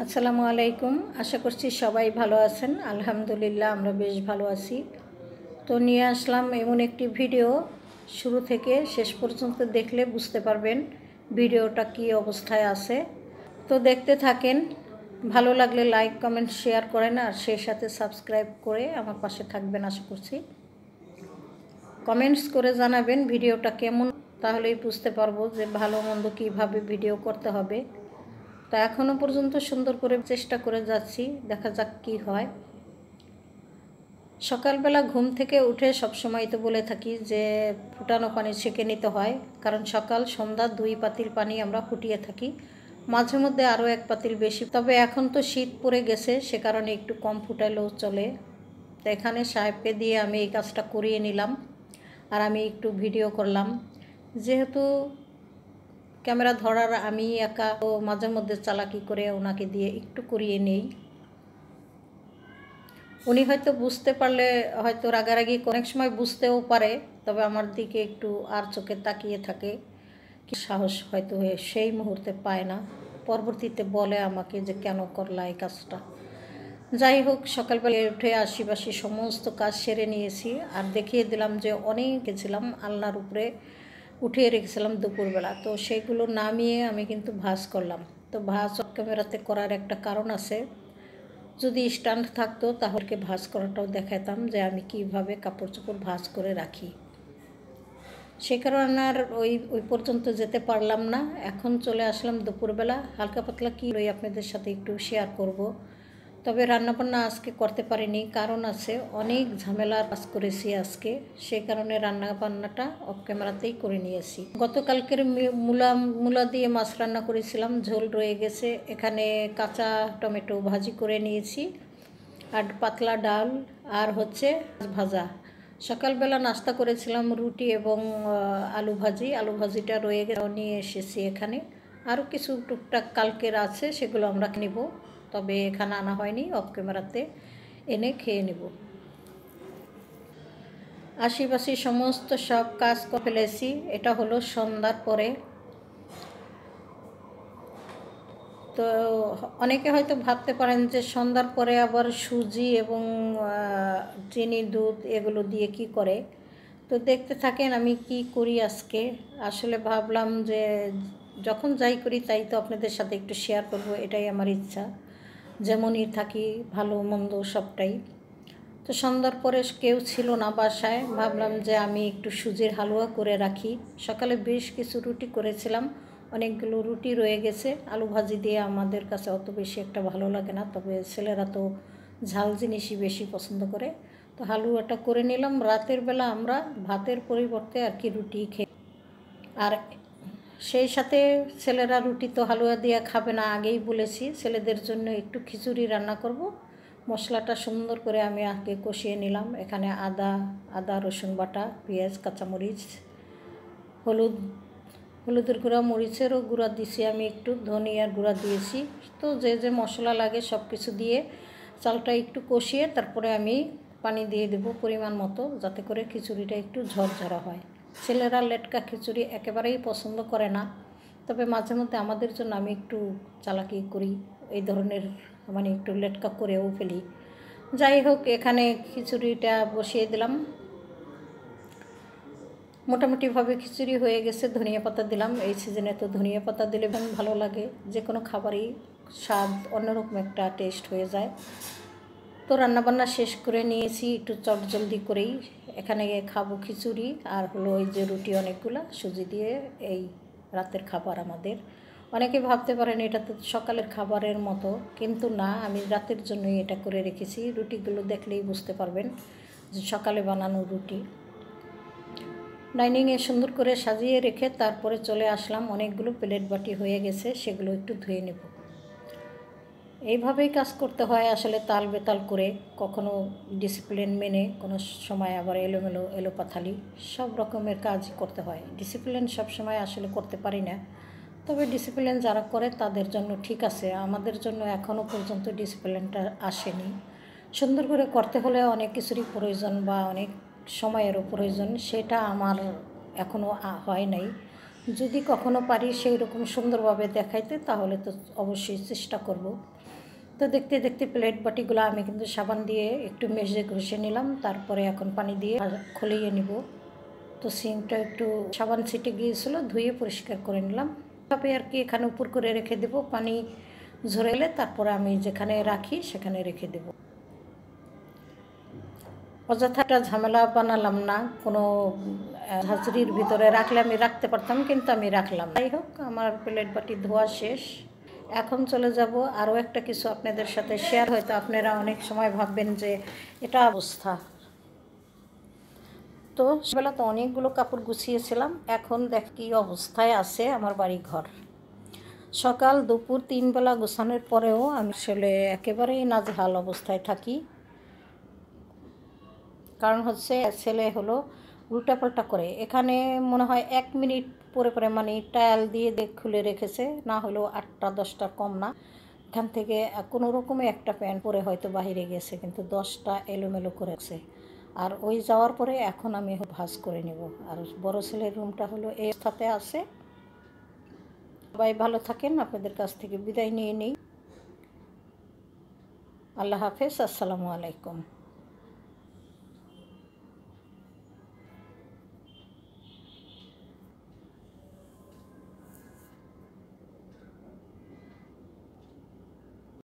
আসসালামু আলাইকুম। আশা করছি সবাই ভালো আছেন। আলহামদুলিল্লাহ আমরা বেশ ভালো আছি। তো নিয়ে আসলাম এমন একটি ভিডিও, শুরু থেকে শেষ পর্যন্ত দেখলে বুঝতে পারবেন ভিডিওটা কী অবস্থায় আছে। তো দেখতে থাকেন, ভালো লাগলে লাইক কমেন্ট শেয়ার করেন আর সেই সাথে সাবস্ক্রাইব করে আমার পাশে থাকবেন আশা করছি। কমেন্টস করে জানাবেন ভিডিওটা কেমন, তাহলেই বুঝতে পারবো যে ভালো মন্দ কীভাবে ভিডিও করতে হবে। তা এখনও পর্যন্ত সুন্দর করে চেষ্টা করে যাচ্ছি, দেখা যাক কি হয়। সকালবেলা ঘুম থেকে উঠে সবসময় তো বলে থাকি যে ফুটানো পানি ছেঁকে নিতে হয়, কারণ সকাল সন্ধ্যা 2 পাতিল পানি আমরা ফুটিয়ে থাকি, মাঝে মধ্যে আরও 1 পাতিল বেশি। তবে এখন তো শীত পড়ে গেছে, সে কারণে একটু কম ফুটালেও চলে। তো এখানে সাহেবকে দিয়ে আমি এই কাজটা করিয়ে নিলাম আর আমি একটু ভিডিও করলাম। যেহেতু ক্যামেরা ধরার আমি একা, তো মাঝে মধ্যে চালাকি করে ওনাকে দিয়ে একটু করিয়ে নেই। উনি হয়তো বুঝতে পারলে হয়তো রাগারাগি অনেক সময় বুঝতেও পারে, তবে আমার দিকে একটু আর চোখে তাকিয়ে থাকে, কি সাহস হয়তো সেই মুহূর্তে পায় না, পরবর্তীতে বলে আমাকে যে কেন করলা এই কাজটা। যাই হোক, সকালবেলা উঠে আশিপাশি সমস্ত কাজ সেরে নিয়েছি আর দেখিয়ে দিলাম যে অনেক গেছিলাম আলনার উপরে উঠিয়ে রেখেছিলাম দুপুরবেলা, তো সেগুলো নামিয়ে আমি কিন্তু ভাঁজ করলাম। তো ভাঁজ ক্যামেরাতে করার একটা কারণ আছে, যদি স্ট্যান্ড থাকতো তাহলে ভাঁজ করাটাও দেখাতাম যে আমি কিভাবে কাপড় চোপড় ভাঁজ করে রাখি। সে কারণে আর ওই পর্যন্ত যেতে পারলাম না। এখন চলে আসলাম দুপুরবেলা, হালকা পাতলা কি আপনাদের সাথে একটু শেয়ার করব। তবে রান্নাবান্না আজকে করতে পারিনি, কারণ আছে, অনেক ঝামেলার কাজ করেছি আজকে, সেই কারণে রান্নাবান্নাটা অফ ক্যামেরাতেই করে নিয়েছি। গতকালকের মূলা দিয়ে মাছ রান্না করেছিলাম, ঝোল রয়ে গেছে। এখানে কাঁচা টমেটো ভাজি করে নিয়েছি আর পাতলা ডাল আর হচ্ছে ভাজা। সকালবেলা নাস্তা করেছিলাম রুটি এবং আলু ভাজিটা রয়ে গেছে, নিয়ে এসেছি এখানে। আরও কিছু টুকটাক কালকের আছে, সেগুলো আমরা নেব, তবে এখানে আনা হয়নি, অফ ক্যামেরাতে এনে খেয়ে নেব। আশিপাশি সমস্ত সব কাজ করে ফেলেছি। এটা হলো সন্ধ্যার পরে। তো অনেকে হয়তো ভাবতে পারেন যে সন্ধ্যার পরে আবার সুজি এবং চিনি দুধ এগুলো দিয়ে কি করে। তো দেখতে থাকেন আমি কি করি আজকে। আসলে ভাবলাম যে যখন যাই করি তাই তো আপনাদের সাথে একটু শেয়ার করব, এটাই আমার ইচ্ছা। যেমনই থাকি ভালো মন্দ সবটাই। তো সন্ধ্যার পরে কেউ ছিল না বাসায়, ভাবলাম যে আমি একটু সুজির হালুয়া করে রাখি। সকালে বেশ কিছু রুটি করেছিলাম, অনেকগুলো রুটি রয়ে গেছে। আলু ভাজি দিয়ে আমাদের কাছে অত বেশি একটা ভালো লাগে না, তবে ছেলেরা তো ঝাল জিনিসই বেশি পছন্দ করে। তো হালুয়াটা করে নিলাম। রাতের বেলা আমরা ভাতের পরিবর্তে আর কি রুটি খেয়ে, আর সেই সাথে ছেলেরা রুটি তো হালুয়া দিয়ে খাবে না, আগেই বলেছি। ছেলেদের জন্য একটু খিচুড়ি রান্না করব। মশলাটা সুন্দর করে আমি আগে কষিয়ে নিলাম। এখানে আদা রসুন বাটা, পেঁয়াজ, কাঁচামরিচ, হলুদের গুঁড়া, মরিচেরও গুঁড়া দিয়েছি আমি, একটু ধনিয়ার গুঁড়া দিয়েছি। তো যে যে মশলা লাগে সব কিছু দিয়ে চালটা একটু কষিয়ে তারপরে আমি পানি দিয়ে দেব পরিমাণ মতো, যাতে করে খিচুড়িটা একটু ঝরঝরা হয়। ছেলেরা লেটকা খিচুড়ি একেবারেই পছন্দ করে না, তবে মাঝে মধ্যে আমাদের জন্য আমি একটু চালাকি করি, এই ধরনের মানে একটু লেটকা করেও ফেলি। যাই হোক, এখানে খিচুড়িটা বসিয়ে দিলাম। মোটামুটিভাবে খিচুড়ি হয়ে গেছে। ধনিয়া পাতা দিলাম, এই সিজনে তো ধনিয়া পাতা দিলে ভালো লাগে, যে কোনো খাবারই স্বাদ অন্যরকম একটা টেস্ট হয়ে যায়। তো রান্নাবান্না শেষ করে নিয়েছি একটু চটজলদি করেই। এখানে খাবো খিচুড়ি আর হলো ওই যে রুটি অনেকগুলো সুজি দিয়ে, এই রাতের খাবার আমাদের। অনেকে ভাবতে পারেন এটা তো সকালের খাবারের মতো, কিন্তু না, আমি রাতের জন্যই এটা করে রেখেছি। রুটিগুলো দেখলেই বুঝতে পারবেন যে সকালে বানানো রুটি। ডাইনিংয়ে সুন্দর করে সাজিয়ে রেখে তারপরে চলে আসলাম। অনেকগুলো প্লেট বাটি হয়ে গেছে, সেগুলো একটু ধুয়ে নেব। এইভাবেই কাজ করতে হয় আসলে, তাল বেতাল করে, কখনো ডিসিপ্লিন মেনে, কোনো সময় আবার এলোপাথালি, সব রকমের কাজ করতে হয়। ডিসিপ্লিন সবসময় আসলে করতে পারি না, তবে ডিসিপ্লিন যারা করে তাদের জন্য ঠিক আছে, আমাদের জন্য এখনও পর্যন্ত ডিসিপ্লিনটা আসেনি। সুন্দর করে করতে হলে অনেক কিছুরই প্রয়োজন বা অনেক সময়েরও প্রয়োজন, সেটা আমার এখনও হয় নাই। যদি কখনো পারি সেই রকম সুন্দরভাবে দেখাইতে, তাহলে তো অবশ্যই চেষ্টা করব। তো দেখতে দেখতে প্লেট বাটিগুলো আমি কিন্তু সাবান দিয়ে একটু মেজে ঘষে নিলাম, তারপরে এখন পানি দিয়ে খলিয়ে নিব। তো সিঙ্কটা একটু সাবান ছিটে গিয়েছিল, ধুয়ে পরিষ্কার করে নিলাম। তবে আর কি এখানে উপর করে রেখে দেব, পানি ঝরে এলে তারপরে আমি যেখানে রাখি সেখানে রেখে দেব। অযথাটা ঝামেলা বানালাম না, কোনো ঝাঁঝরির ভিতরে রাখলে আমি রাখতে পারতাম, কিন্তু আমি রাখলাম। যাই হোক, আমার প্লেট বাটি ধোয়া শেষ। এখন চলে যাব আরও একটা কিছু আপনাদের সাথে শেয়ার। হয়তো আপনারা অনেক সময় ভাববেন যে এটা অবস্থা। তো সেবেলা তো অনেকগুলো কাপড় গুছিয়েছিলাম, এখন দেখ কী অবস্থায় আছে আমার বাড়ি ঘর। সকাল দুপুর 3 বেলা গোছানোর পরেও আমি আসলে একেবারেই নাজেহাল অবস্থায় থাকি। কারণ হচ্ছে ছেলে হলো উল্টাপাল্টা করে, এখানে মনে হয় 1 মিনিট পরে পরে মানে টায়াল দিয়ে খুলে রেখেছে, না হলেও 8টা 10টা কম না। এখান থেকে কোনো রকমে একটা প্যান্ট পরে হয়তো বাইরে গেছে, কিন্তু 10টা এলোমেলো করেছে। আর ওই যাওয়ার পরে এখন আমি ভাঁজ করে নেব। আর বড় ছেলের রুমটা হলো এই অবস্থাতে আছে। সবাই ভালো থাকেন, আপনাদের কাছ থেকে বিদায় নিয়ে নিই। আল্লাহ হাফেজ, আসসালামু আলাইকুম।